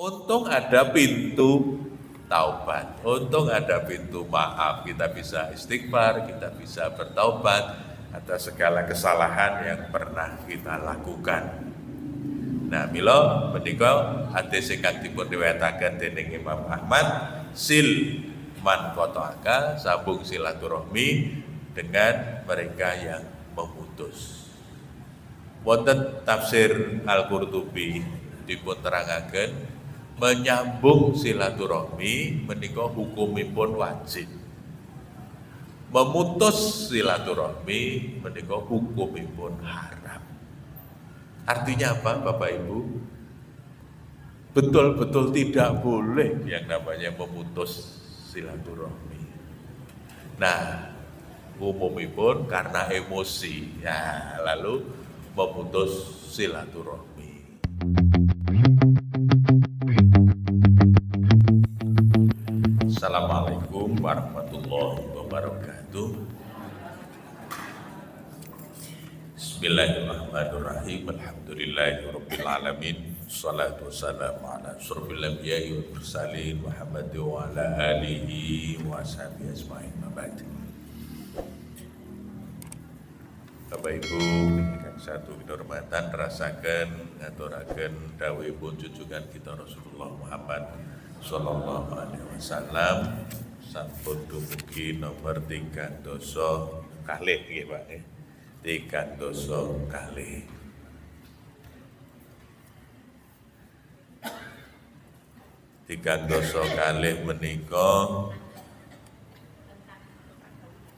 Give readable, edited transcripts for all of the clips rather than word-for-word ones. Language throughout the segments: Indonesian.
Untung ada pintu taubat, untung ada pintu maaf. Kita bisa istighfar, kita bisa bertaubat atas segala kesalahan yang pernah kita lakukan. Nah, mila menika hadis ingkang dipun riwayataken dening Imam Ahmad, sil man qata'aka, sambung silaturahmi dengan mereka yang memutus. Wonten tafsir Al-Qurtubi dipun terangaken menyambung silaturahmi menika hukumipun wajib. Memutus silaturahmi menika hukumipun haram. Artinya apa, Bapak Ibu? Betul-betul tidak boleh yang namanya memutus silaturahmi. Nah, umumipun karena emosi, ya lalu memutus silaturahmi. Assalamualaikum warahmatullahi wabarakatuh. Bismillahirrahmanirrahim. Alhamdulillahirabbil alamin. Shalatu wassalamu ala asyrofil anbiya'i wal mursalin Muhammad wa ala alihi wa sahbihi ajmain. Bapak Ibu ingkang satu kehormatan rasaken ngaturaken dawuhipun junjungan kita Rasulullah Muhammad sallallahu alaihi wasallam sampun dumugi nomor 3 dosa kalih nggih Pak. 3 dosa kalih. Tiga dosa kalih menika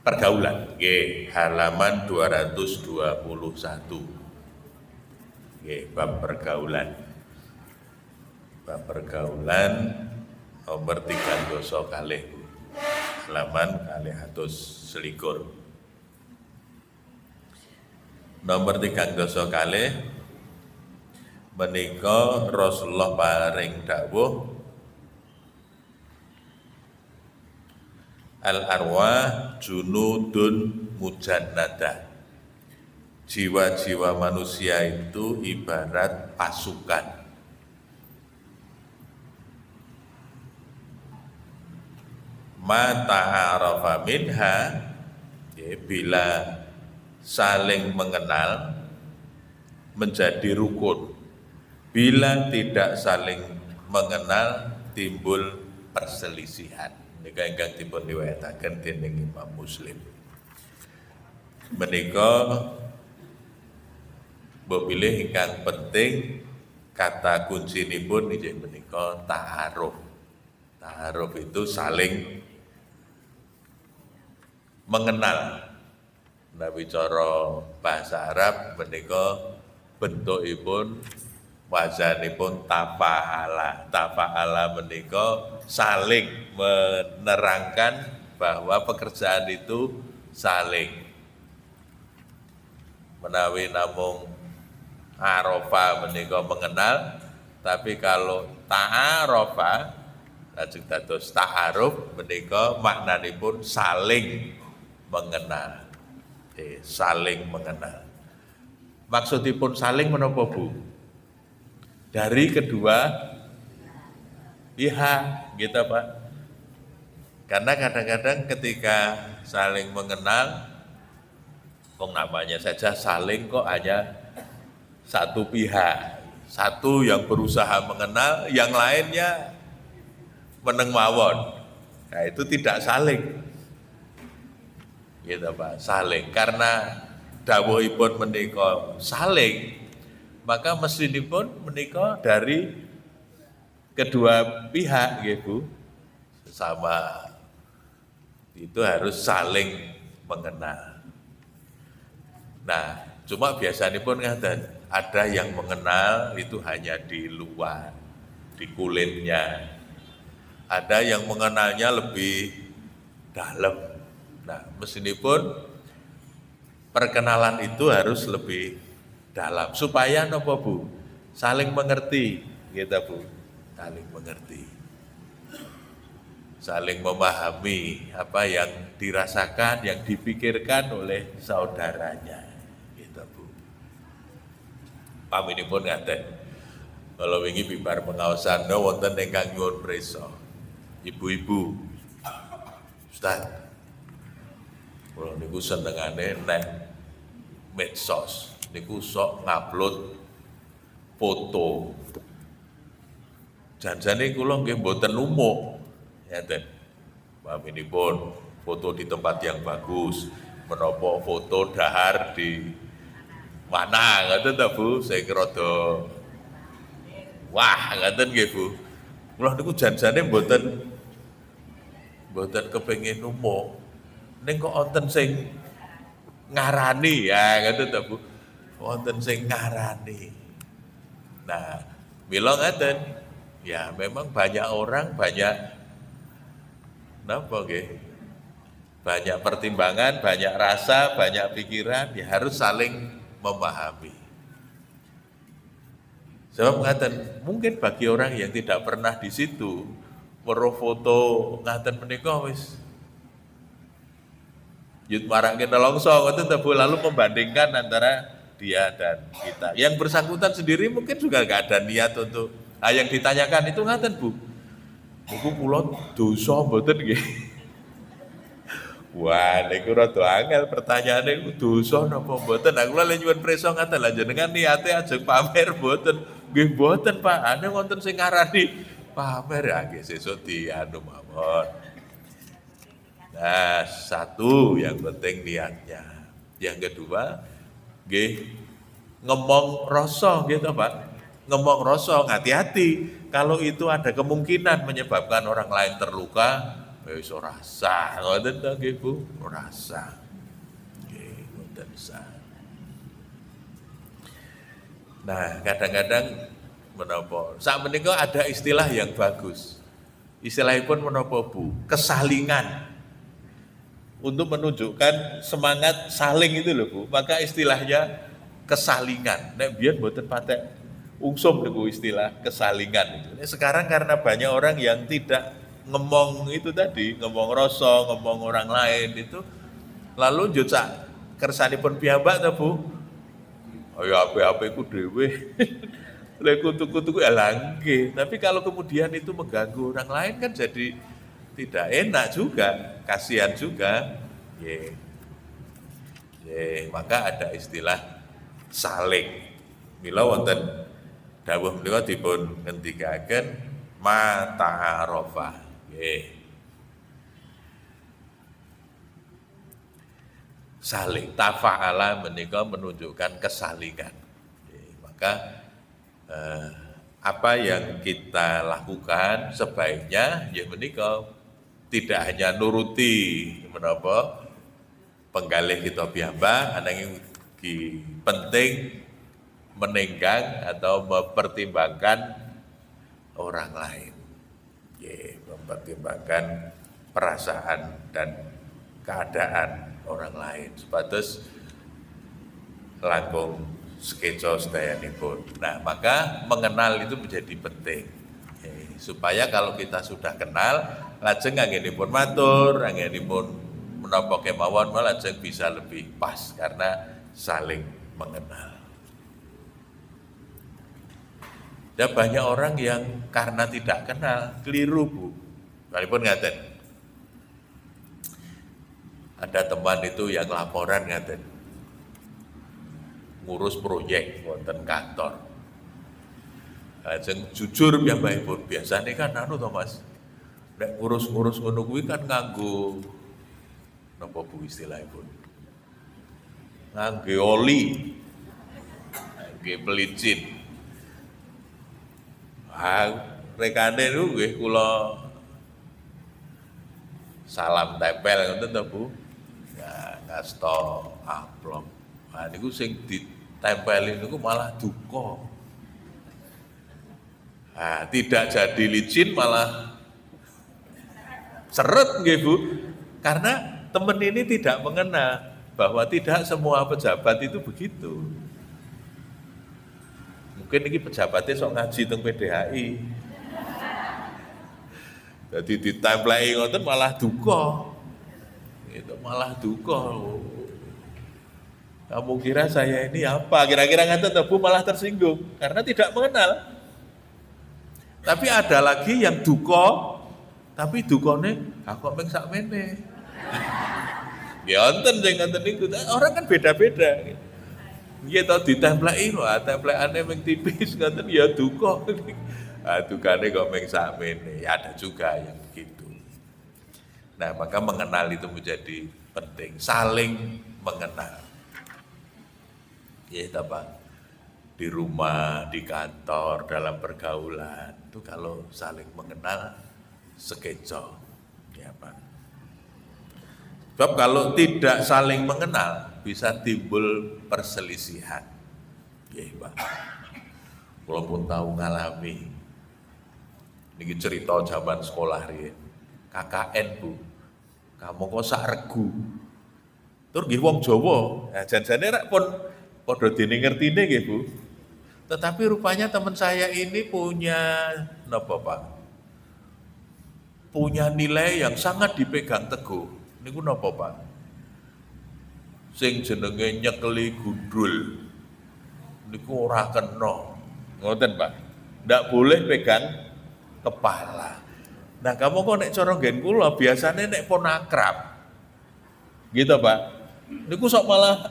pergaulan, nggih, halaman 221. Nggih, bab pergaulan. Bab pergaulan nomor 3 dosa kalih. Halaman 221. Nomor 3 dosa kalih menika Rasulullah paring dawuh al-arwah junudun mujannadah. Jiwa-jiwa manusia itu ibarat pasukan. Ma ta'arafa minha, ya, bila saling mengenal menjadi rukun. Bila tidak saling mengenal timbul perselisihan. Nika ingkang dipun riwayataken dening Imam Muslim. Menika mbok pilih ingkang penting kata kuncinipun inggih menika ta'aruf. Ta'aruf itu saling mengenal. Nah, bicara bahasa Arab menika bentukipun wazanipun tafa'ala. Tafa'ala menika saling menerangkan bahwa pekerjaan itu saling. Menawi namung arafa menika mengenal, tapi kalau ta'arafa lajeng dados ta'aruf menika maknanipun saling mengenal. Saling mengenal. Maksudipun saling menapa, Bu? Dari kedua pihak, gitu Pak. Karena kadang-kadang ketika saling mengenal, kok namanya saja saling kok hanya satu pihak. Satu yang berusaha mengenal, yang lainnya meneng mawon. Nah, itu tidak saling. Gitu Pak, saling. Karena dawuhipun menika saling, maka mesinipun menika dari kedua pihak, nggih Bu. Sama itu harus saling mengenal. Nah, cuma biasanya pun ada yang mengenal itu hanya di luar, di kulitnya. Ada yang mengenalnya lebih dalam. Nah, mesinipun perkenalan itu harus lebih dalam supaya napa Bu? Saling mengerti, gitu Bu. Saling mengerti. Saling memahami apa yang dirasakan, yang dipikirkan oleh saudaranya, gitu Bu. Paminipun ngaten. Kalau wingi bibar pengawasan wonten ingkang nyuwun prisa. Ibu-ibu. Ustaz. Kula niku senengane nek medsos niku sok ngupload foto. Janjane kula nggih mboten umum. Ngeten. Paminipun foto di tempat yang bagus, menapa foto dahar di mana ngoten ta Bu? Saya rada wah ngoten nggih Bu. Kula niku janjane mboten kepengin umum. Ning kok wonten sing ngarani ya ngoten ta Bu. Wonten sing ngarani. Nah, mila ngoten. Ya memang banyak orang napa nggih? Banyak pertimbangan, banyak rasa, banyak pikiran, ya harus saling memahami. Sebab ngaten, mungkin bagi orang yang tidak pernah di situ, weruh foto ngaten menika wis yut marake nelongso ngoten ta Bu, lalu membandingkan antara dia dan kita. Yang bersangkutan sendiri mungkin juga enggak ada niat untuk yang ditanyakan itu ngaten Bu. Niku kula dosa mboten nggih. Wah, niku rada angel pertanyaane iku dosa napa mboten. Aku lha nyuwun prisa ngaten lha jenengan niate ajeng pamer mboten. Nggih mboten Pak, ane wonten sing ngarani pamer ya nggih sesuk dianu mawon. Nah, satu yang penting niatnya. Yang kedua, nggih ngomong rasa gitu Pak. Ngomong rasa hati-hati. Kalau itu ada kemungkinan menyebabkan orang lain terluka, wis ora sah, ngoten ta nggih Bu, ora sah. Nggih, ngoten sah. Nah, kadang-kadang menapa? Sak menika ada istilah yang bagus. Istilahipun menapa Bu? Kesalingan. Untuk menunjukkan semangat saling itu loh Bu, maka istilahnya kesalingan. Nek biyen mboten patek ungsum niku istilah kesalingan itu. Sekarang karena banyak orang yang tidak ngomong itu tadi, ngomong rasa, ngomong orang lain itu, lalu njut sak kersanipun piyambak ta Bu. Ya HP-HP ku dhewe. Lek kutu-kutu ku nggih. Tapi kalau kemudian itu mengganggu orang lain kan jadi tidak enak juga, kasihan juga. Maka ada istilah saling. Mila wonten dawuh menika dipun ngendikaken ma ta'arafa. Saling tafa'ala menika menunjukkan kesalingan. Maka apa yang kita lakukan sebaiknya ya menika tidak hanya nuruti menapa penggalih kita piyambak, ananging penting menenggang atau mempertimbangkan orang lain. Mempertimbangkan perasaan dan keadaan orang lain. Supados langkung skeco sedayanipun. Nah, maka mengenal itu menjadi penting. Supaya kalau kita sudah kenal, lajeng anggenipun matur, anggenipun menapa kemawon lajeng bisa lebih pas karena saling mengenal. Ada banyak orang yang karena tidak kenal, keliru Bu. Walaupun ngaten. Ada teman itu yang laporan ngaten. Ngurus proyek wonten kantor. Lajeng jujur piyambakipun, biasane kan anu to Mas. Nek ngurus-ngurus ngono kuwi kan nganggo napa Bu istilahipun? Nganggo oli. Nganggo pelicin. Rekane niku nggih kula salam tempel ngoten to Bu. Ya ngasta amplop. Nah niku sing ditempeli niku malah duka. Nah, tidak jadi licin malah seret nggih Bu. Karena teman ini tidak mengenal bahwa tidak semua pejabat itu begitu. Mungkin ini pejabatnya sok ngaji teng PDHI. Jadi ditemplei ngoten malah duka. Itu malah duka. Kamu kira saya ini apa? Kira-kira ngaten Bu malah tersinggung karena tidak mengenal. Tapi ada lagi yang duka, tapi dukane kok mung sakmene. Ya wonten sing ngoten niku. Orang kan beda-beda. Nggih to ditempleki lho, templekane mung tipis ngoten ya duka. Dukane kok mung sakmene. Ya ada juga yang begitu. Nah, maka mengenal itu menjadi penting, saling mengenal. Ya, Pak. Di rumah, di kantor, dalam pergaulan, itu kalau saling mengenal sekeco. Ya, Pak. Sebab kalau tidak saling mengenal, bisa timbul perselisihan. Ya, Pak. Walaupun tahu ngalami. Ini cerita zaman sekolah riyen. KKN, Bu. Kamu kok sak regu. Tur nggih wong Jawa. Nah, janjane rak pun padha dene ngertine nggih, Bu. Tetapi rupanya teman saya ini punya napa, Pak? Punya nilai yang sangat dipegang teguh. Niku napa, Pak? Sing jenenge nyekeli gundul. Niku ora kena. Ngoten, Pak. Ndak boleh pegang kepala. Nah, kamu kok nek cara nggen kula biasane nek pon akrab. Gitu, Pak. Niku sok malah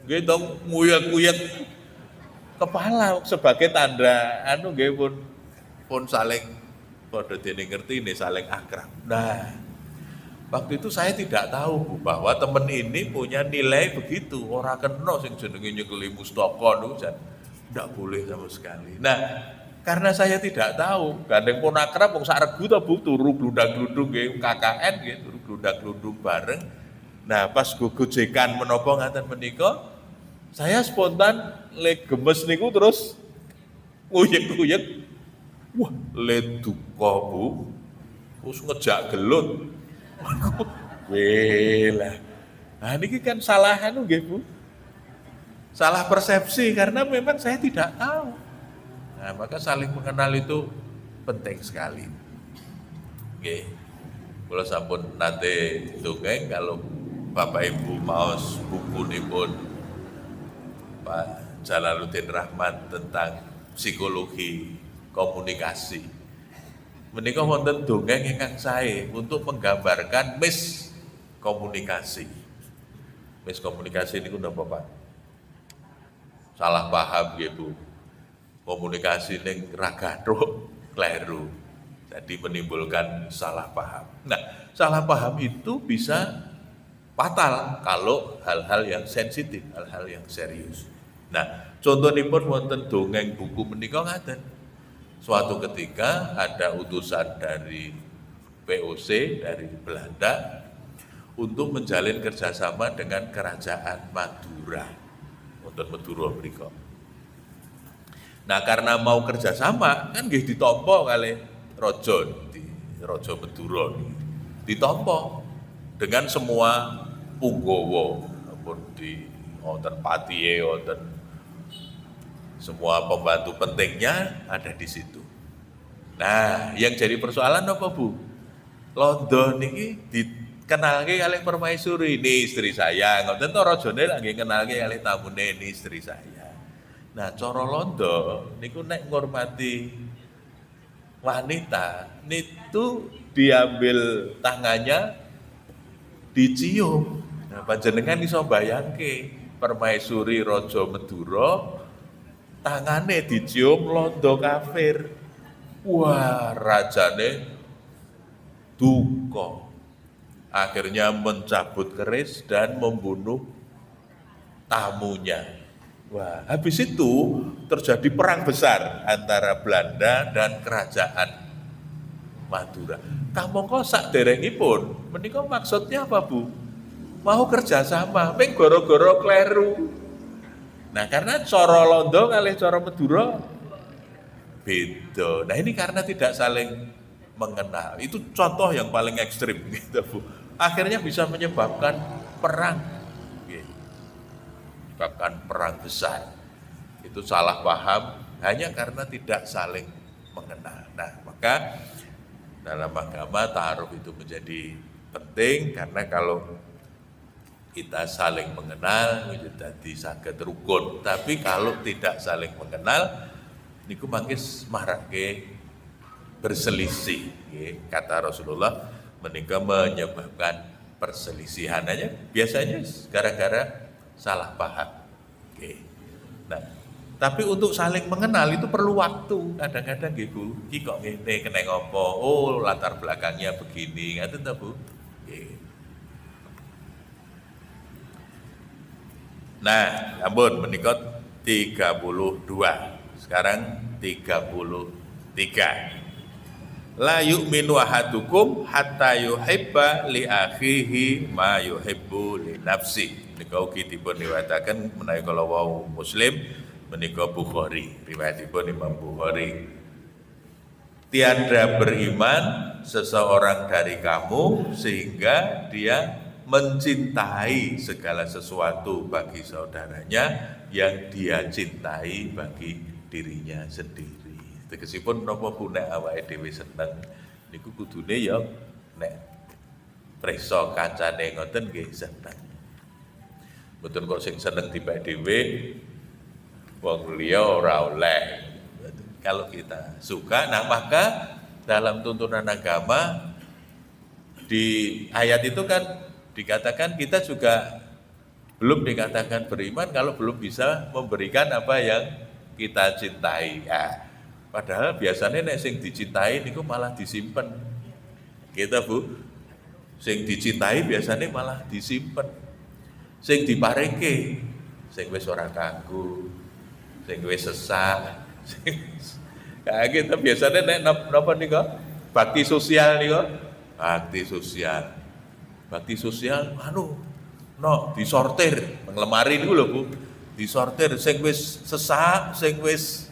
gitu nguyek-nguyek kepala sebagai tanda nggih pun saling padha dene ngerti nih saling akrab. Nah, waktu itu saya tidak tahu, Bu, bahwa teman ini punya nilai begitu, ora kena sing jenenge nyekeli mustaka niku ndak boleh sama sekali. Nah, karena saya tidak tahu, gandeng pun akrab wong sak regu to, Bu, turu glundang-glundung nggih KKN nggih, turu glundang-glundung bareng. Nah, pas gojekan menapa ngaten menika, saya spontan le gemes niku terus nguyek-nguyek. Wah, le duka, Bu. Terus ngejak gelut. Welah. Nah, niki kan salah nggih, Bu. Salah persepsi karena memang saya tidak tahu. Nah, maka saling mengenal itu penting sekali. Oke, kalau sampun nate dongeng, kalau Bapak Ibu maos buku pun Pak Jalaluddin Rahmat tentang psikologi komunikasi. Menika wonten dongeng ingkang sae untuk menggambarkan miskomunikasi. Miskomunikasi niku napa, Pak? Salah paham nggih, Bu. Komunikasi ning ragathuk kleru. Jadi menimbulkan salah paham. Nah, salah paham itu bisa fatal kalau hal-hal yang sensitif, hal-hal yang serius. Nah, contohipun wonten dongeng buku menika ngaten. Suatu ketika ada utusan dari VOC dari Belanda untuk menjalin kerjasama dengan kerajaan Madura. Wonten Madura mriku. Nah, karena mau kerjasama kan nggih ditampa kalih Raja Madura ditampa dengan semua punggawa maupun di wonten patihe wonten semua pembantu pentingnya ada di situ. Nah, yang jadi persoalan apa, Bu? Londo niki dikenalke kalih permaisuri, ini istri saya. Ngoten to rajane lak nggih kenalke kalih tamune, ini istri saya. Nah, cara Londo niku nek ngormati wanita, itu diambil tangannya dicium. Nah, panjenengan iso bayangke permaisuri Raja Madura tangane dicium Londo kafir. Wah, rajane duka. Akhirnya mencabut keris dan membunuh tamunya. Wah, habis itu terjadi perang besar antara Belanda dan kerajaan Madura. Kamangka saderengipun menika maksudnya apa, Bu? Mau kerjasama, ping gara-gara kleru. Nah, karena cara Londo kalih cara Madura beda. Nah, ini karena tidak saling mengenal. Itu contoh yang paling ekstrim gitu, Bu. Akhirnya bisa menyebabkan perang. Menyebabkan perang besar. Itu salah paham hanya karena tidak saling mengenal. Nah, maka dalam agama ta'aruf itu menjadi penting karena kalau kita saling mengenal menjadi saged rukun. Tapi kalau tidak saling mengenal niku mangke marake berselisih. Kata Rasulullah menika menyebabkan perselisihan aja biasanya gara-gara salah paham. Nah, tapi untuk saling mengenal itu perlu waktu. Kadang-kadang nggih Bu, iki kok ngene kena ngopo? Oh, latar belakangnya begini, ngaten ta Bu? Nah, ampun menika 32. Sekarang 33. La yu'minu ahadukum hatta yuhibba li akhihi ma yuhibbu li nafsi. Menika ugi dipun riwayataken menawi kala wau Muslim menika Bukhari, riwayatipun Imam Bukhari. Tiada beriman seseorang dari kamu sehingga dia mencintai segala sesuatu bagi saudaranya yang dia cintai bagi dirinya sendiri. Tegesipun napa Bu nek awake dhewe seneng niku kudune ya nek preso kancane ngoten nggih seneng. Mboten kok sing seneng dibak dhewe wong liya ora oleh. Kalau kita suka, nah maka dalam tuntunan agama di ayat itu kan dikatakan kita juga belum dikatakan beriman kalau belum bisa memberikan apa yang kita cintai. Ya, padahal biasanya nek sing dicintai niku malah disimpen. Kita Bu, sing dicintai biasanya malah disimpen. Sing diparingke, sing wis ora kanggo, sing wis sesak. Kayak gitu biasanya nek napa nika? Bakti sosial nika. Bakti sosial disortir nang lemari niku lho Bu. Disortir sing wis sesak, sing wis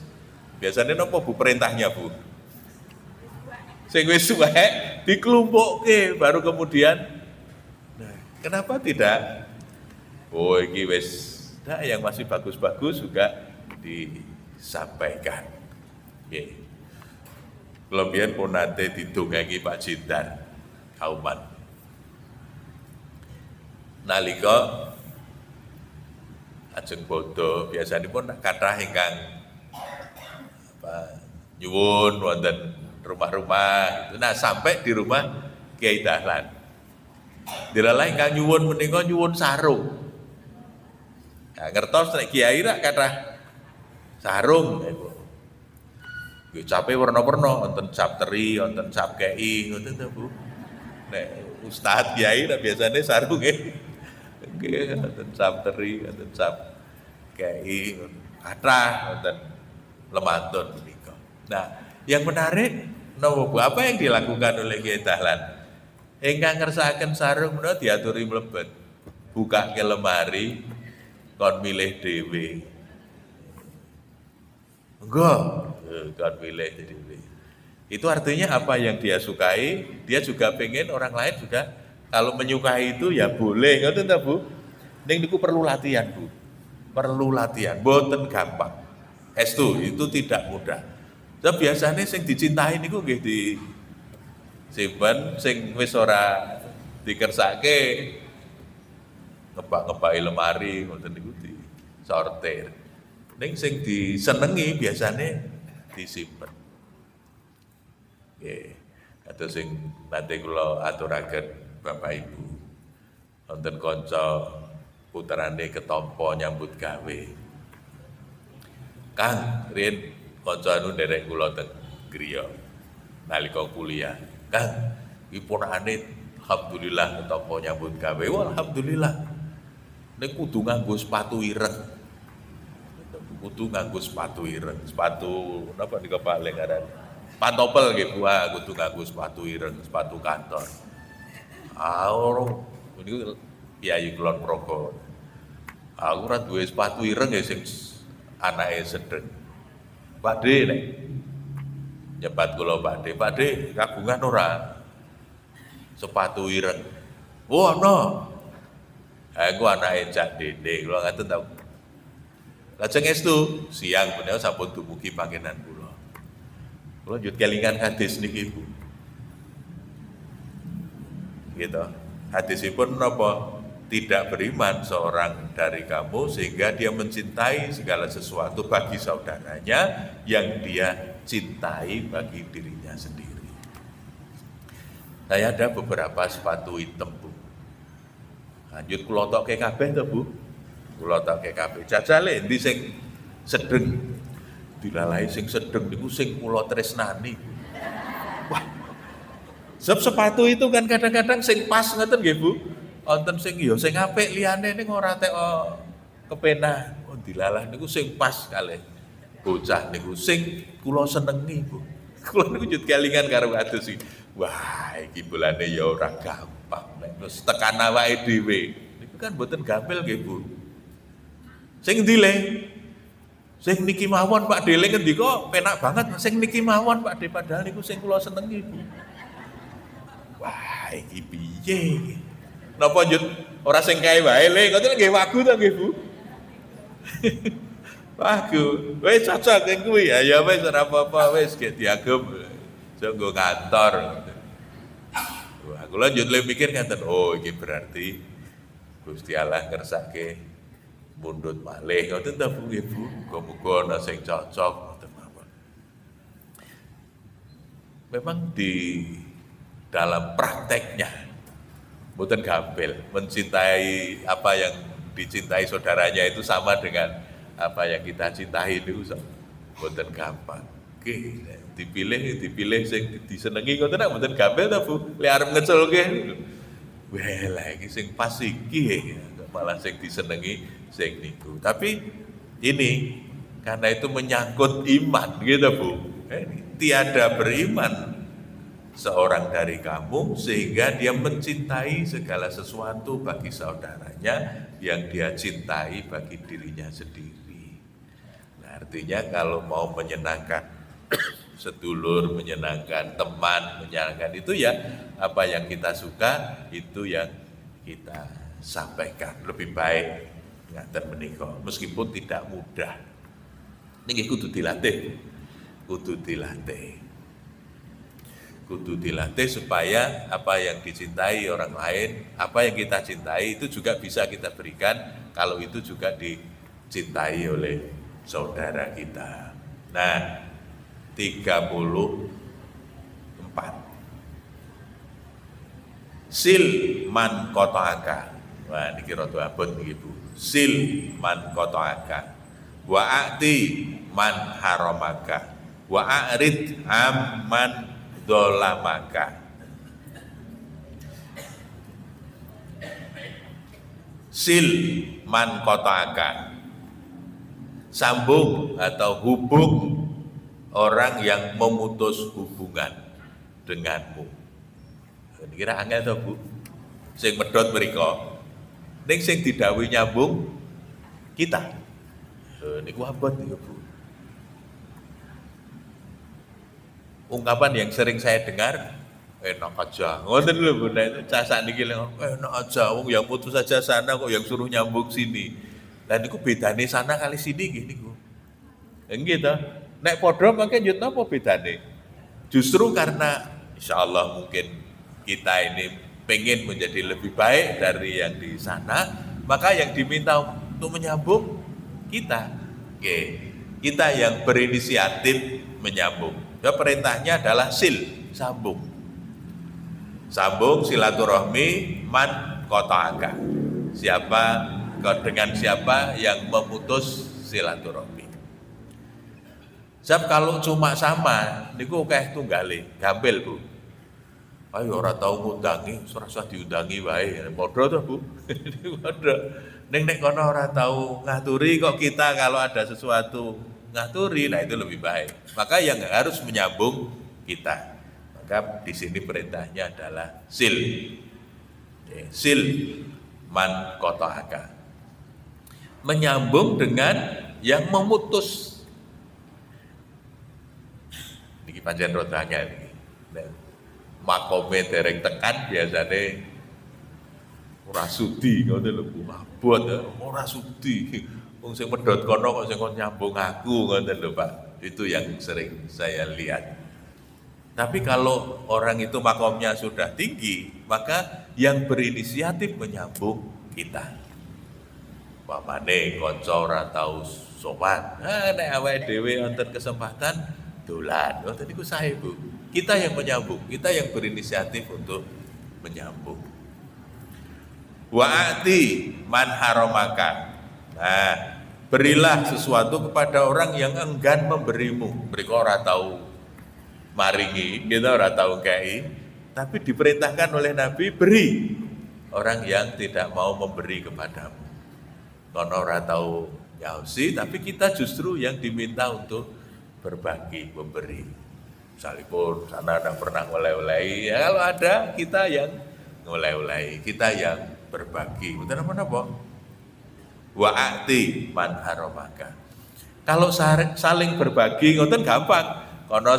biasanya napa Bu perintahnya Bu? Sing wis suwek dikelumpukke baru kemudian nah, kenapa tidak? Oh iki wis yang masih bagus-bagus juga disampaikan. Nggih. Kula biyen pun nate didongeng Pak Jindan Kauman. Nalika ajeng bodho biasanipun kathah ingkang nyuwun wonten rumah-rumah gitu. Nah, sampai di rumah Kiai Dahlan. Dilala ingkang nyuwun menika nyuwun sarung. Nah, ngertos nek kiai rak kathah sarung niku. Nggih cape warna-warna wonten cap teri, wonten cap kei, ngoten ta Bu. Nek ustaz kiai rak biasane sarung nggih wonten cap teri, wonten cap kei, kathah wonten lemantun menika. Nah, yang menarik napa Bu apa yang dilakukan oleh Kiai Dahlan? Ingkang ngersakaken sarung menika diaturi mlebet. Buka ke lemari kon milih dhewe. Enggak, kon milih dhewe. Itu artinya apa yang dia sukai, dia juga pengen orang lain juga kalau menyukai itu ya boleh, ngoten ta Bu? Ning niku perlu latihan Bu. Perlu latihan, mboten gampang. Itu tidak mudah. Tapi biasanya sing dicintai niku nggih disimpen, sing wis ora dikersake ngebak-ngebaki lemari ngoten niku disortir. Ning sing disenengi biasane disimpen. Nggih. Kados sing nate kula aturaken Bapak Ibu. Wonten kanca puterane ketampa nyambut gawe. Kang, riyen kanca anu nderek kula teng griya nalika kuliah. Kang, iki ponakane alhamdulillah ketampa nyambut gawe. Wah, alhamdulillah. Nek kudu nganggo sepatu ireng. Kudu nganggo sepatu ireng. Sepatu napa nika paling aran? Pantopel nggih Bu, kudu nganggo sepatu ireng, sepatu kantor. Niku Kyai Kulon Progo. Aku ora duwe sepatu ireng ya sing anake sedeng. Pakde nek nyebat kula Pakde kagungan ora sepatu ireng. Oh no. Aku anake Cak Dede kula ngaten ta. Lajeng estu siang punika sampun dumugi panggenan kula. Kula njut kelingan hadis niki Bu. Gitu. Hadisipun napa? tidak beriman seorang dari kamu sehingga dia mencintai segala sesuatu bagi saudaranya yang dia cintai bagi dirinya sendiri. Saya ada beberapa sepatu hitam, Bu. Lanjut kula tokke kabeh to, Bu. Kula tokke kabeh. Jajale endi sing sedeng. Dilalahi sing sedeng niku sing kula tresnani. Wah. Sebab sepatu itu kan kadang-kadang sing pas ngoten nggih, Bu. Wonten sing ya sing apik liyane ning ora tek kepenah. Oh dilalah niku sing pas kalih bocah niku sing kula senengi, Bu. Kula niku njut kelingan karo adus iki. Wah, iki bolane ya ora gampang nek terus tekan awake dhewe. Niku kan mboten gampil nggih, Bu. Sing ndi le? Sing niki mawon Pak Dele ngendika penak banget, sing niki mawon Pak De padahal niku sing kula senengi, Bu. Wah, iki piye iki? Napa njut ora sing kae wae le, ngoten nggih wagu to nggih, Bu. Wagu, wis cocok ning kuwi ya wis ora apa-apa wis ge diagem. Aja nggo kantor. Wah, kula njut le mikir ngaten, oh iki berarti Gusti Allah ngersake mundhut malih ngoten ta Bu nggih, Bu. Muga-muga ana sing cocok ngoten mawon. Memang di dalam prakteknya mboten gampil, mencintai apa yang dicintai saudaranya itu sama dengan apa yang kita cintai itu mboten gampang. Oke, dipilih sing disenengi ngoten mboten gampil ta Bu. Lek arep ngeculke. Wah, lah iki sing pas iki malah sing disenengi sing niku. Tapi ini karena itu menyangkut iman gitu, Bu. Tiada beriman seorang dari kamu sehingga dia mencintai segala sesuatu bagi saudaranya yang dia cintai bagi dirinya sendiri. Nah, artinya kalau mau menyenangkan sedulur, menyenangkan teman, menyenangkan itu ya apa yang kita suka itu yang kita sampaikan. Lebih baik ngaten menika meskipun tidak mudah. Niki kudu dilatih. Kudu dilatih supaya apa yang dicintai orang lain, apa yang kita cintai itu juga bisa kita berikan kalau itu juga dicintai oleh saudara kita. Nah, 34. Sil man qata'aka. Wah, niki rada abot niki, Bu. Sil man qata'aka. Wa a'ti man haramaka. Wa a'rid amman dolamaka. Sil man qata'aka. Sambung atau hubung orang yang memutus hubungan denganmu. Ini kira angel to, Bu. Sing medhot mriko. Ning sing didhawuhi nyambung kita. Niku abot niku, Bu. Ungkapan yang sering saya dengar, enak aja. Ngoten lho, Bu. Cah sakniki enak aja, wong yang putus saja sana kok yang suruh nyambung sini. Lah niku bedane sana kali sini nggih niku. Nggih to. Nek padha mangke njut napa bedane? Justru karena insyaallah mungkin kita ini pengen menjadi lebih baik dari yang di sana, maka yang diminta untuk menyambung kita. Oke. Kita yang berinisiatif menyambung. Ya, perintahnya adalah sambung. Sambung silaturahmi man qata'aka. Dengan siapa yang memutus silaturahmi. Sebab kalau cuma sama niku akeh tunggale, gampil, Bu. Ayo ora tau ngundangi, ora usah diundangi wae. Padha to, Bu. Padha. Ning nek kono ora tau ngaturi kok kita kalau ada sesuatu ngaturi, nah itu lebih baik. Maka yang harus menyambung kita. Maka di sini perintahnya adalah sil man qata'aka. Menyambung dengan yang memutus. Niki pancen rada angel iki. Makome dereng tekan biasane ora sudi ngoten lho, Bu. Abot ora sudi. Wong sing medhot kono kok sing nyambung aku ngoten lho, Pak. Itu yang sering saya lihat. Tapi kalau orang itu makomnya sudah tinggi, maka yang berinisiatif menyambung kita. Pamane kanca ora tau sowan. Nek awake dhewe wonten kesempatan dolan, wonten niku sae, Bu. Kita yang menyambung, kita yang berinisiatif untuk menyambung. Wa'ati man haramaka. Nah, berilah sesuatu kepada orang yang enggan memberimu. Mereka ora tahu maringi, kita ora tahu kei, tapi diperintahkan oleh Nabi beri orang yang tidak mau memberi kepadamu. Kono ora tahu nyausi, tapi kita justru yang diminta untuk berbagi, memberi. Sekalipun sana ada pernah oleh-oleh, ya kalau ada kita yang oleh-oleh, kita yang berbagi. Betul apa? Wa'ati man haramaka. Kalau saling berbagi ngoten gampang. Kono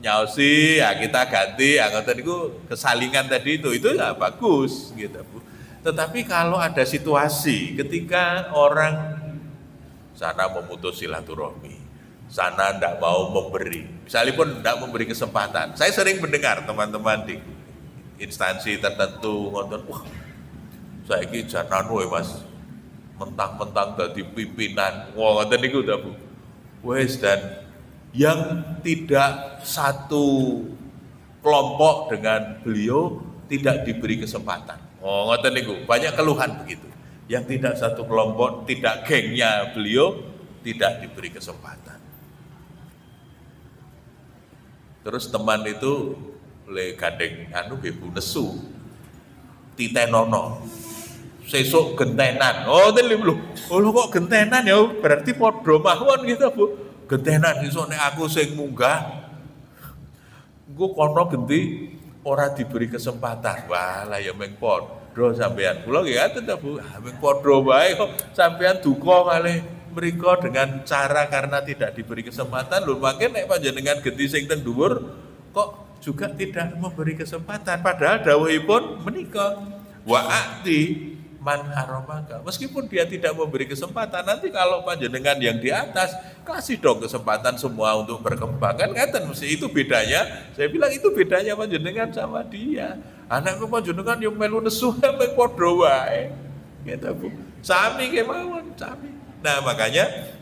nyausi, ya kita ganti, ya ngoten itu kesalingan tadi itu ya bagus gitu, Bu. Tetapi kalau ada situasi ketika orang sana memutus silaturahmi, sana tidak mau memberi, misalnya pun tidak memberi kesempatan. Saya sering mendengar teman-teman di instansi tertentu ngonton, wah, saya ini jangan Mas, mentang-mentang jadi pimpinan, wah ngonton itu udah Bu. Wes, dan yang tidak satu kelompok dengan beliau tidak diberi kesempatan. Oh, ngoten niku, banyak keluhan begitu. Yang tidak satu kelompok, tidak gengnya beliau tidak diberi kesempatan. Terus teman itu le gandeng bebu nesu titenono sesuk gentenan. Oh ten lho. Oh kok gentenan ya berarti padha mawon gitu, Bu. Gentenan sesuk nek aku sing munggah engko kono genti ora diberi kesempatan. Wah, lah ya meng padha sampean. Kula nggih ngaten ta, Bu. Meng padha wae kok sampean duka kalih mriku dengan cara karena tidak diberi kesempatan. Lho makin nek panjenengan genti sing teng dhuwur kok juga tidak memberi kesempatan, padahal dawuhipun menika wa'ati man haramaka. Meskipun dia tidak memberi kesempatan, nanti kalau panjenengan yang di atas kasih dong kesempatan semua untuk berkembang, kan ngaten mesti itu bedanya. Saya bilang itu bedanya panjenengan sama dia. Anakku panjenengan yang melu nesu mek padha wae. Gitu, Bu. Sami kemawon, sami. Nah, makanya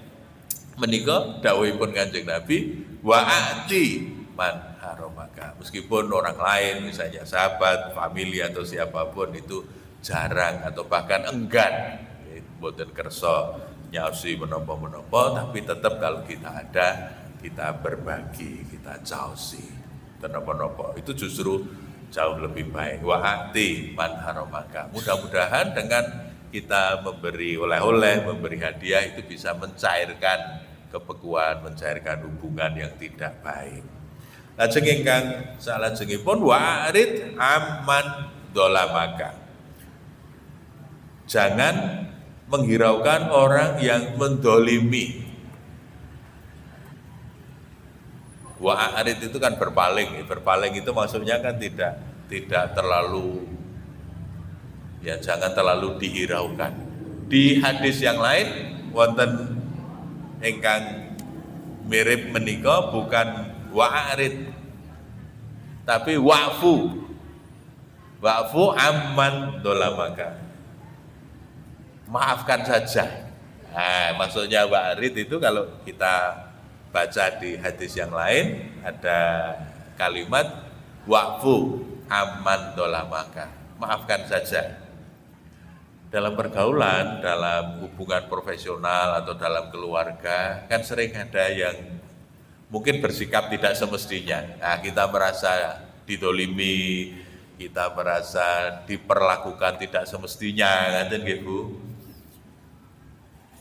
menika dawuhipun Kanjeng Nabi wa'ati man haramaka. Meskipun orang lain misalnya sahabat, famili atau siapapun itu jarang atau bahkan enggan mboten kersa nyaosi menapa-menapa, tapi tetap kalau kita ada kita berbagi, kita caosi menapa-menapa. Itu justru jauh lebih baik. Wa'ati man haramaka. Mudah-mudahan dengan kita memberi oleh-oleh, memberi hadiah itu bisa mencairkan kebekuan, mencairkan hubungan yang tidak baik. Lajeng ingkang salajengipun wa'rid amman dolamaka. Jangan menghiraukan orang yang mendolimi. Wa'rid itu kan berpaling. Berpaling itu maksudnya kan tidak terlalu, ya jangan terlalu dihiraukan. Di hadis yang lain wonten ingkang mirip menika bukan wa'rid tapi wa'fu amman dolamaka, maafkan saja. Nah, maksudnya wa'rid itu kalau kita baca di hadis yang lain ada kalimat wa'fu amman dolamaka, maafkan saja. Dalam pergaulan, dalam hubungan profesional atau dalam keluarga kan sering ada yang mungkin bersikap tidak semestinya. Nah, kita merasa didolimi, kita merasa diperlakukan tidak semestinya, ngaten nggih, Bu.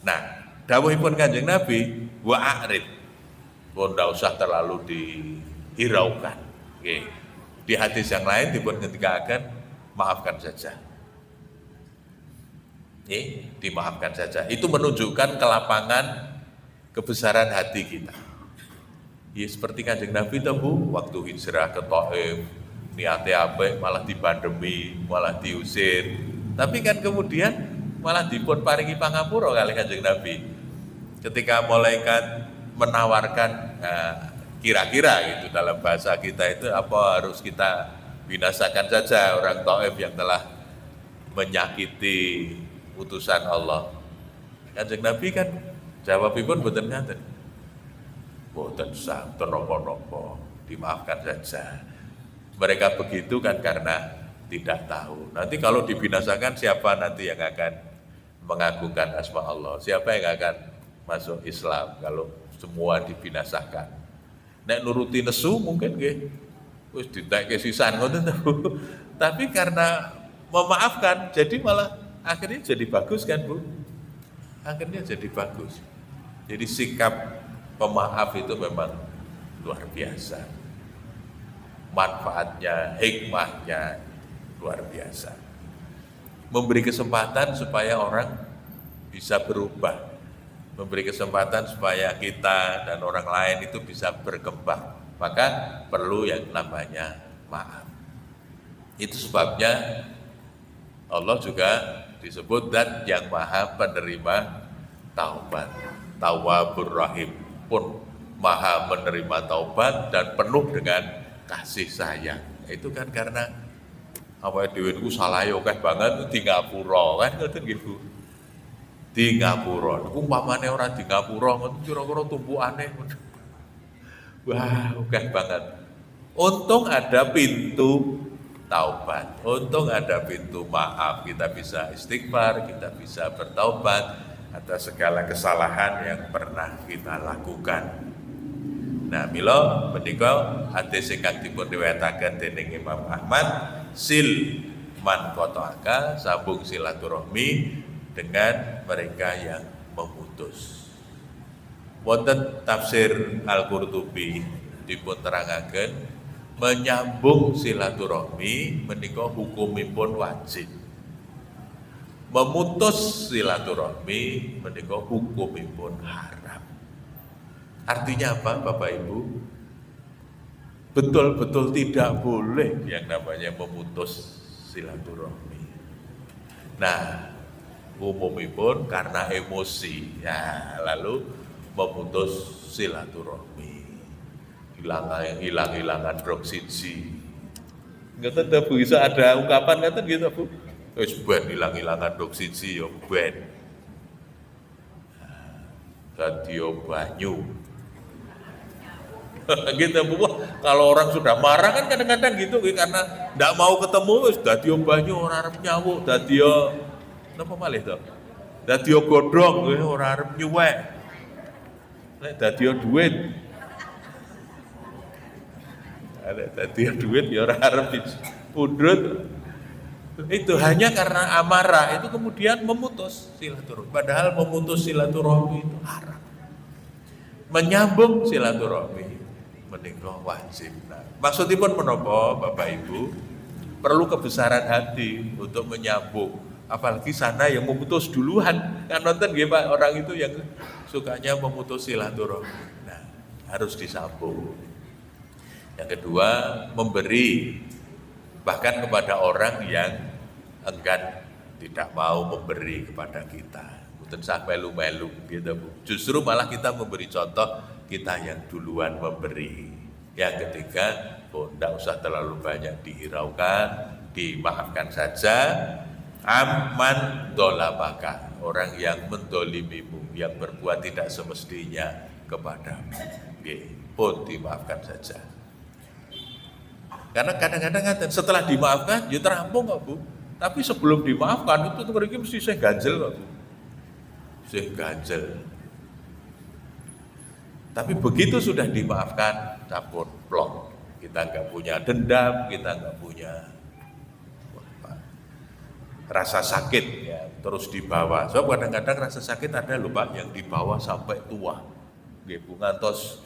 Nah, dawuhipun Kanjeng Nabi, wa'rid, pun ndak usah terlalu dihiraukan. Nggih. Di hadis yang lain dipun ngendikaken maafkan saja. Dimaafkan saja. Itu menunjukkan kelapangan kebesaran hati kita. Ya seperti Kanjeng Nabi itu, Bu, waktu hijrah ke Thaif, niatnya apik malah dipandemi, malah diusir. Tapi kan kemudian malah dipun paringi pangapura kali Kanjeng Nabi. Ketika malaikat menawarkan kira-kira gitu dalam bahasa kita itu apa harus kita binasakan saja orang Thaif yang telah menyakiti utusan Allah. Kanjeng Nabi kan jawabipun mboten ngaten. Mboten sampun napa-napa, dimaafkan saja. Mereka begitu kan karena tidak tahu. Nanti kalau dibinasakan siapa nanti yang akan mengagungkan asma Allah? Siapa yang akan masuk Islam kalau semua dibinasakan? Nek nuruti nesu mungkin nggih wis ditekke sisan ngoten. Tapi karena memaafkan jadi malah akhirnya jadi bagus kan, Bu? Akhirnya jadi bagus. Jadi sikap pemaaf itu memang luar biasa. Manfaatnya, hikmahnya luar biasa. Memberi kesempatan supaya orang bisa berubah. Memberi kesempatan supaya kita dan orang lain itu bisa berkembang. Maka perlu yang namanya maaf. Itu sebabnya Allah juga disebut zat yang maha penerima taubat. Tawwabur Rahim, pun maha menerima taubat dan penuh dengan kasih sayang. Itu kan karena apa dhewe niku salah yo akeh banget di ngapura kan ngoten nggih Bu. Di ngapura. Umpamane ora di ngapura ngoten kira-kira tumpukane. Wah, akeh banget. Untung ada pintu taubat. Untung ada pintu maaf. Kita bisa istighfar, kita bisa bertaubat atas segala kesalahan yang pernah kita lakukan. Nah, mila menika hadis ingkang dipun riwayataken dening Imam Ahmad, sil man qata'aka, sambung silaturahmi dengan mereka yang memutus. Wonten tafsir Al-Qurtubi dipun terangaken menyambung silaturahmi menika hukumipun wajib. Memutus silaturahmi menika hukumipun haram. Artinya apa Bapak Ibu? Betul-betul tidak boleh yang namanya memutus silaturahmi. Nah, umumipun karena emosi, ya lalu memutus silaturahmi. Hilang-hilangan rok siji. Ngoten ta Bu, bisa ada ungkapan ngoten gitu Bu. Wis ben hilang-hilangan rok siji ya ben. Dadi banyu. Gitu Bu. Kalau orang sudah marah kan kadang-kadang gitu karena ndak mau ketemu wis dadi banyu ora arep nyawuk, dadi napa malih to? Dadi godhong ora arep nyuwek. Nek dadi duit. Nek dadi duit ya ora arep dipundhut. Itu hanya karena amarah itu kemudian memutus silaturahmi. Padahal memutus silaturahmi itu haram. Menyambung silaturahmi menika wajib. Nah, maksudipun menapa Bapak Ibu? Perlu kebesaran hati untuk menyambung. Apalagi sana yang memutus duluan. Kan nonton nggih Pak, orang itu yang sukanya memutus silaturahmi. Nah, harus disambung. Yang kedua, memberi bahkan kepada orang yang enggan tidak mau memberi kepada kita. Mboten sak melu-melu gitu Bu. Justru malah kita memberi contoh kita yang duluan memberi. Yang ketiga, tidak usah terlalu banyak dihiraukan, dimaafkan saja. Aman dolabaka, orang yang mendolimimu, yang berbuat tidak semestinya kepadamu, pun dimaafkan saja. Karena kadang-kadang setelah dimaafkan, ya terampung kok Bu. Tapi sebelum dimaafkan itu mesti saya ganjel kok Bu. Saya ganjel. Tapi begitu sudah dimaafkan, capur plong. Kita nggak punya dendam, kita nggak punya rasa sakit ya, terus dibawa. So kadang-kadang rasa sakit ada loh Pak yang dibawa sampai tua. Nggih Bu, ngantos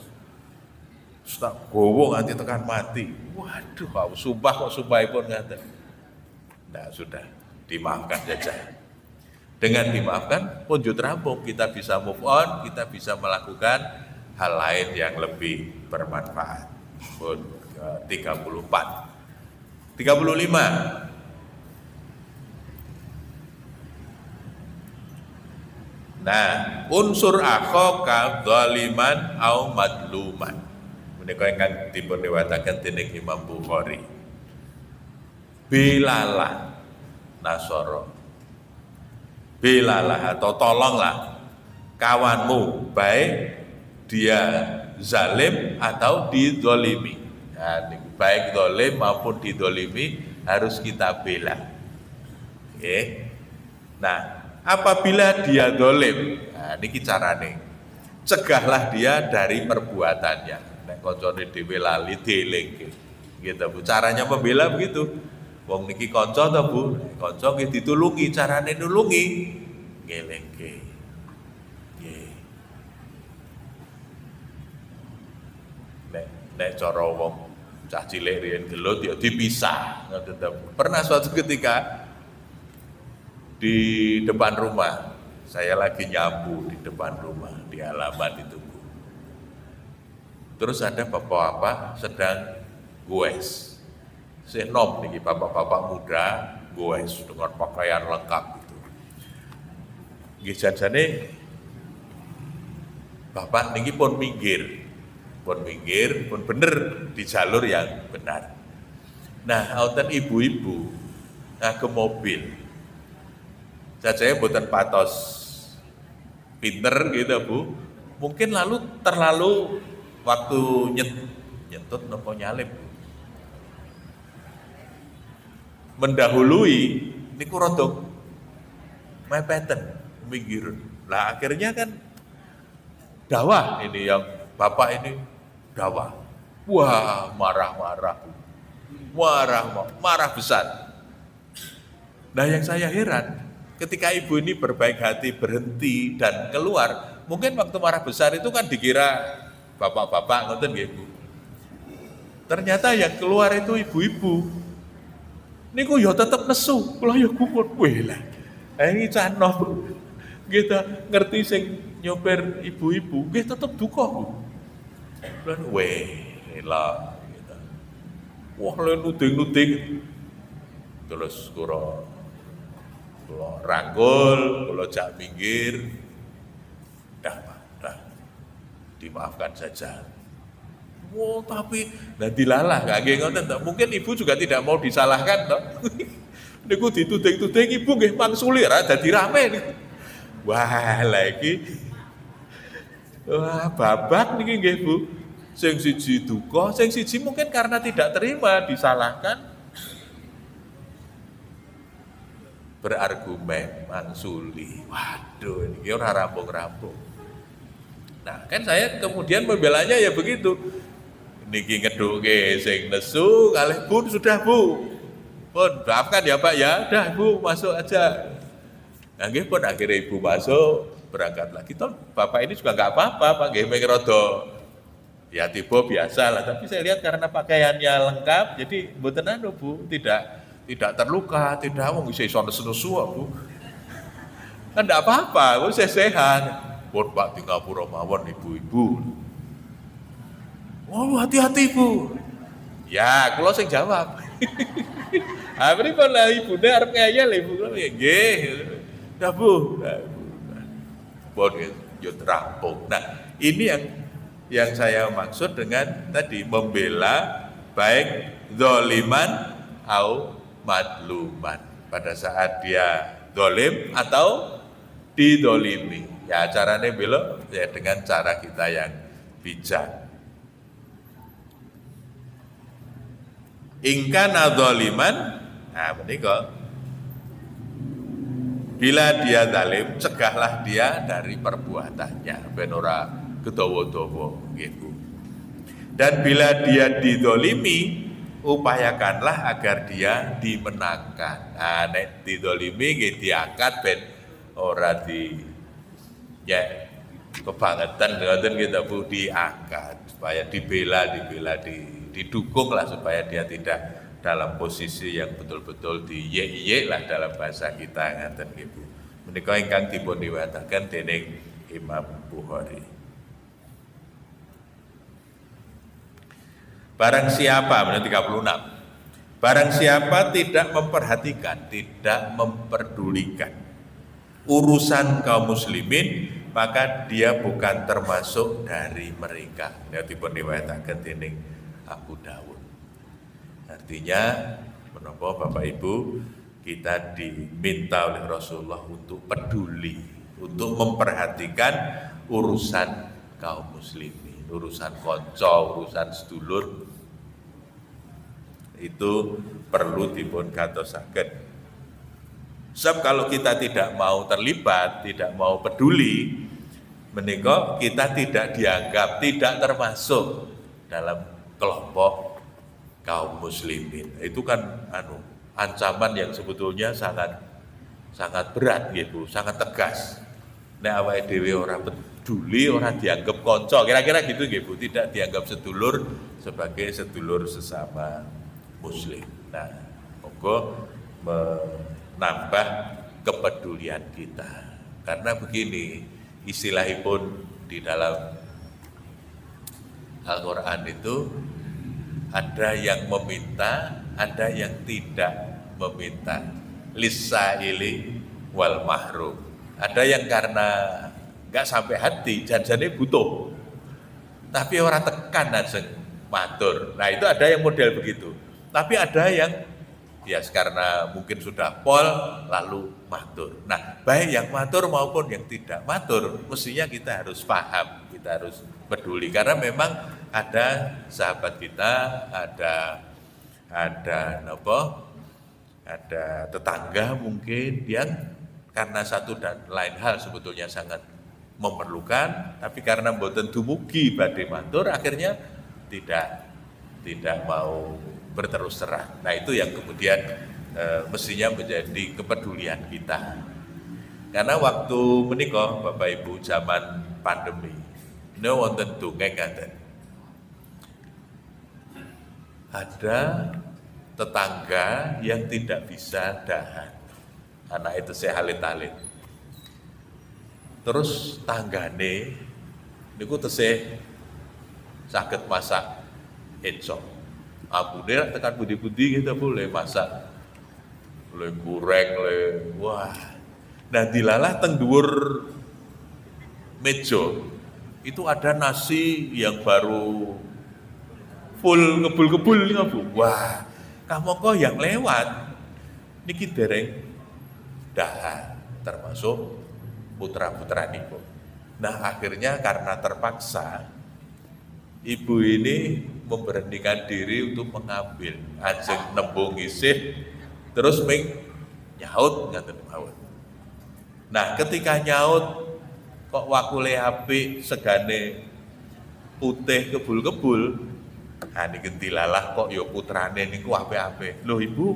tak gowo nganti tekan mati. Waduh, Pak, sumpah kok sumpahipun ngaten. Nah, sudah dimaafkan saja. Dengan dimaafkan pun rampung, kita bisa move on, kita bisa melakukan hal lain yang lebih bermanfaat. Pun 34. 35. Nah, unsur akhaka dzaliman au madluman. Menika ingkang dipun riwayataken dening Imam Bukhari. Bilalah Nasoro. Belalah atau tolonglah kawanmu, baik dia zalim atau dizolimi. Nah, baik zalim maupun dizolimi harus kita bela. Oke. Nah, apabila dia zalim, nah niki carane. Cegahlah dia dari perbuatannya. Nek kancane dhewe lali dielingke. Gitu Bu. Caranya membela begitu. Wong niki kanca to Bu, kanca nggih ditulungi, carane nulungi ngelingke. Nggih. Nek cara wong cah cilik riyen gelut ya dipisah, ngoten to. Pernah suatu ketika di depan rumah, saya lagi nyapu di depan rumah, di halaman itu Bu. Terus ada bapak-bapak sedang goes. Senom nih bapak-bapak muda goes dengan pakaian lengkap gitu. Gisane bapak niki pun minggir, pun bener di jalur yang benar. Nah, wonten ibu-ibu ngagem mobil. Jajake mboten patos pinter gitu Bu. Mungkin terlalu waktu nyentut nopo nyalip Bu. Mendahului niku rada mepeten minggir. Lah akhirnya kan dawah ini yang bapak ini dawah. Wah, marah-marah. Marah besar. Nah, yang saya heran ketika ibu ini berbaik hati berhenti dan keluar, mungkin waktu marah besar itu kan dikira bapak-bapak ngoten nggih Bu. Ternyata yang keluar itu ibu-ibu. Niku ya tetep nesu, kula ya gumun kowe lah. Iki cano. Kita ngerti sing nyopir ibu-ibu, nggih tetep duka, Bu. Lan lah gitu. Wah, le nuding-nuding. Terus kula rangkul, kula jak minggir. Dah, dimaafkan saja. Oh, tapi dilalah nggih ngoten to. Mungkin ibu juga tidak mau disalahkan to. Niku dituding-tuding ibu nggih mangsuli ra dadi rame niku. Wah, lagi. Wah, babak niki nggih Bu. Sing siji duka, sing siji mungkin karena tidak terima disalahkan. Berargumen mangsuli. Waduh, ini ora rampung-rampung. Nah, kan saya kemudian membelanya ya begitu. Niki ngeduke sing nesu kalih pun sudah Bu. Pun maafkan ya Pak ya. Dah Bu, masuk aja. Nah, nggih pun akhirnya ibu masuk, berangkat lagi. Toh Bapak ini juga enggak apa-apa, Pak nggih mung rada ya tiba biasa lah, tapi saya lihat karena pakaiannya lengkap jadi mboten anu Bu, tidak terluka, tidak wong iso nesu-nesu Bu. Kan enggak apa-apa, wis sehat. Pun Pak di ngapura mawon ibu-ibu. Oh, hati-hati Bu. Ya, kula sing jawab. Ah, pripun lah ibune arep ngeyel ibu kula nggih. Dah Bu. Pun yo terampung. Nah, ini yang saya maksud dengan tadi membela baik zaliman au madluman. Pada saat dia zalim atau didolimi. Ya caranya bela ya dengan cara kita yang bijak. Ingkana zaliman, nah menika bila dia zalim, cegahlah dia dari perbuatannya, ben ora kedawa-dawa gitu. Dan bila dia dizalimi, upayakanlah agar dia dimenangkan. Nah, nek dizalimi nggih diangkat ben ora ya kebangetan ngoten gitu Bu, diangkat supaya dibela didukung lah supaya dia tidak dalam posisi yang betul-betul diyek-yek lah dalam bahasa kita ngaten nggih Bu. Menika ingkang dipun riwayataken dening Imam Bukhari. Barang siapa menurut 36. Barang siapa tidak memperhatikan, tidak memperdulikan urusan kaum muslimin, maka dia bukan termasuk dari mereka. Ini dipun riwayataken dening Abu Dawud. Artinya menapa Bapak Ibu, kita diminta oleh Rasulullah untuk peduli, untuk memperhatikan urusan kaum muslimin, urusan konco, urusan sedulur, itu perlu dipun gatosaken. Sebab kalau kita tidak mau terlibat, tidak mau peduli, menika kita tidak dianggap, tidak termasuk dalam kelompok kaum muslimin. Itu kan ancaman yang sebetulnya sangat berat gitu, sangat tegas. Nek awake dhewe ora peduli, ora dianggap konco, kira-kira gitu gitu, tidak dianggap sedulur sebagai sedulur sesama muslim. Nah, monggo menambah kepedulian kita. Karena begini, istilahipun di dalam Al-Quran itu ada yang meminta, ada yang tidak meminta. Lisaili wal mahrum. Ada yang karena nggak sampai hati, janjane butuh, tapi orang tekan langsung matur. Nah itu ada yang model begitu. Tapi ada yang karena mungkin sudah pol lalu matur. Nah, baik yang matur maupun yang tidak matur, mestinya kita harus paham, kita harus peduli karena memang ada sahabat kita, ada tetangga mungkin yang karena satu dan lain hal sebetulnya sangat memerlukan, tapi karena mboten dumugi badhe matur akhirnya tidak mau berterus terang. Nah itu yang kemudian mestinya menjadi kepedulian kita. Karena waktu menikah Bapak Ibu zaman pandemi, ini wonten dongeng ngaten. Ada tetangga yang tidak bisa dahan, anak itu saya halit-halit. Terus tanggane niku tesih saged masak encok. Abune tekan budi-budi kita boleh masak, boleh goreng, wah. Nah dilalah teng dhuwur meja itu ada nasi yang baru full kebul-kebul nih Bu. Wah, kamu kok yang lewat niki dereng dahan termasuk putra-putra niku. Nah akhirnya karena terpaksa ibu ini memberanikan diri untuk mengambil, ajeng nembung isih terus nyaut ngaten mawon. Nah, ketika nyaut kok wakule apik, segane putih kebul-kebul. Nah niki dilalah kok ya putrane niku apik-apik. Loh Ibu,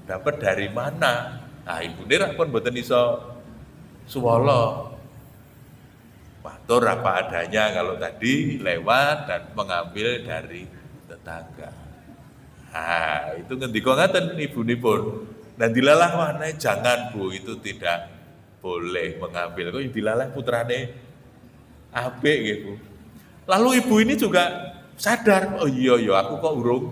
dapat dari mana? Nah, ibune ra pun mboten iso suwala. Matur apa adanya kalau tadi lewat dan mengambil dari tetangga. Nah, itu ngendika ngaten ibunipun. Dan dilalah mana jangan Bu, itu tidak boleh mengambil. Kok dilalah putrane apik gitu. Lalu ibu ini juga sadar, oh iya aku kok urung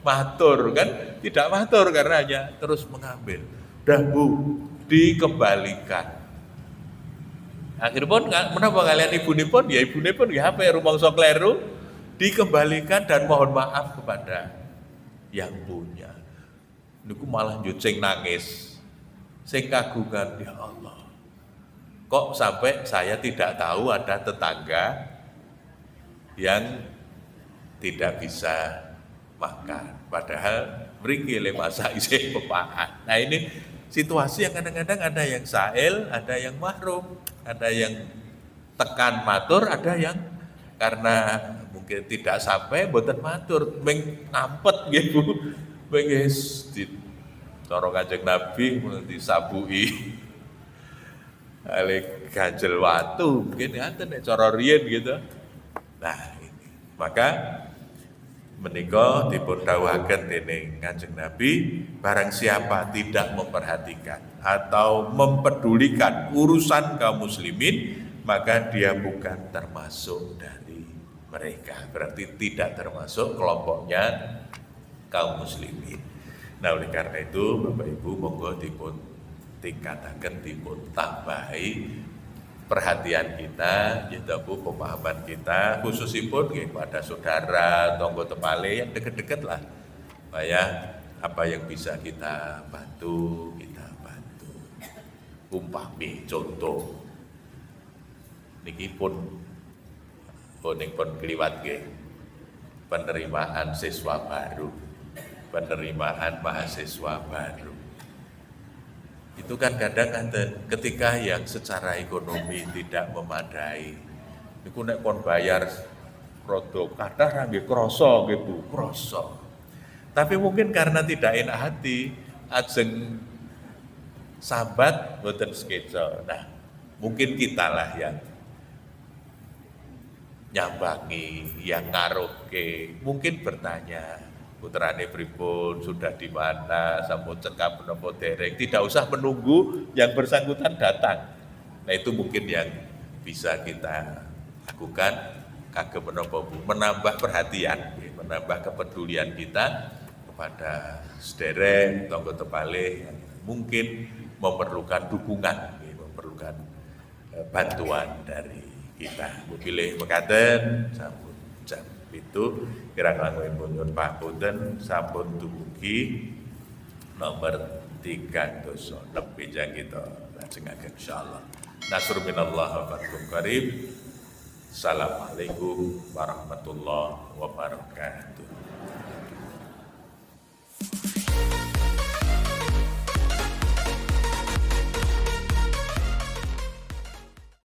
matur kan? Tidak matur karena hanya terus mengambil. Dah Bu, dikembalikan. Akhiripun menapa kalian ibunipun? Ya ibunipun ya apa rumangsa kleru, dikembalikan dan mohon maaf kepada yang punya. Niku malah njujeng nangis. Sing kagungan, ya Allah. Kok sampai saya tidak tahu ada tetangga yang tidak bisa makan. Padahal mriki le masak isih pepahan. Nah ini situasi yang kadang-kadang ada yang sa'il, ada yang mahrum, ada yang tekan matur, ada yang karena mungkin tidak sampai mboten matur, ngampet gitu. Wis di cara Kanjeng Nabi disabui ale ganjel watu, mungkin ngaten nek cara riyen gitu. Nah, ini. Maka menika dipun dawuhaken dening Kanjeng Nabi, barang siapa tidak memperhatikan atau mempedulikan urusan kaum muslimin, maka dia bukan termasuk dari mereka. Berarti tidak termasuk kelompoknya kaum muslimin. Nah, oleh karena itu Bapak Ibu monggo dipun tingkataken, dipun tambahi perhatian kita, yaitu pemahaman kita, khususipun kepada saudara, tonggo tepale yang dekat-dekat lah, supaya apa yang bisa kita bantu, kita umpami contoh niki pun kliwat nggih penerimaan siswa baru, penerimaan mahasiswa baru. Itu kan kadang ketika yang secara ekonomi tidak memadai, niku nek pon bayar produk kathah nggih krasa nggih Bu, krasa. Tapi mungkin karena tidak enak hati, ajeng sambat mboten skeca. Nah, mungkin kita lah yang nyambangi, yang ngaruhke, mungkin bertanya, putrane pripun, sudah di mana, sampun cekap menapa dereng, tidak usah menunggu yang bersangkutan datang. Nah, itu mungkin yang bisa kita lakukan kagem menapa Bu, menambah perhatian, menambah kepedulian kita kepada sederek tangga tepalih yang mungkin memerlukan dukungan, memerlukan bantuan dari kita. Pilih mekaten sampun jam itu kirang langkung pun Pak Punten sampun dumugi nomor 306 bijak kita lajengaken insyaallah. Nasrul minallah wa fatkum qarib. Assalamualaikum warahmatullahi wabarakatuh.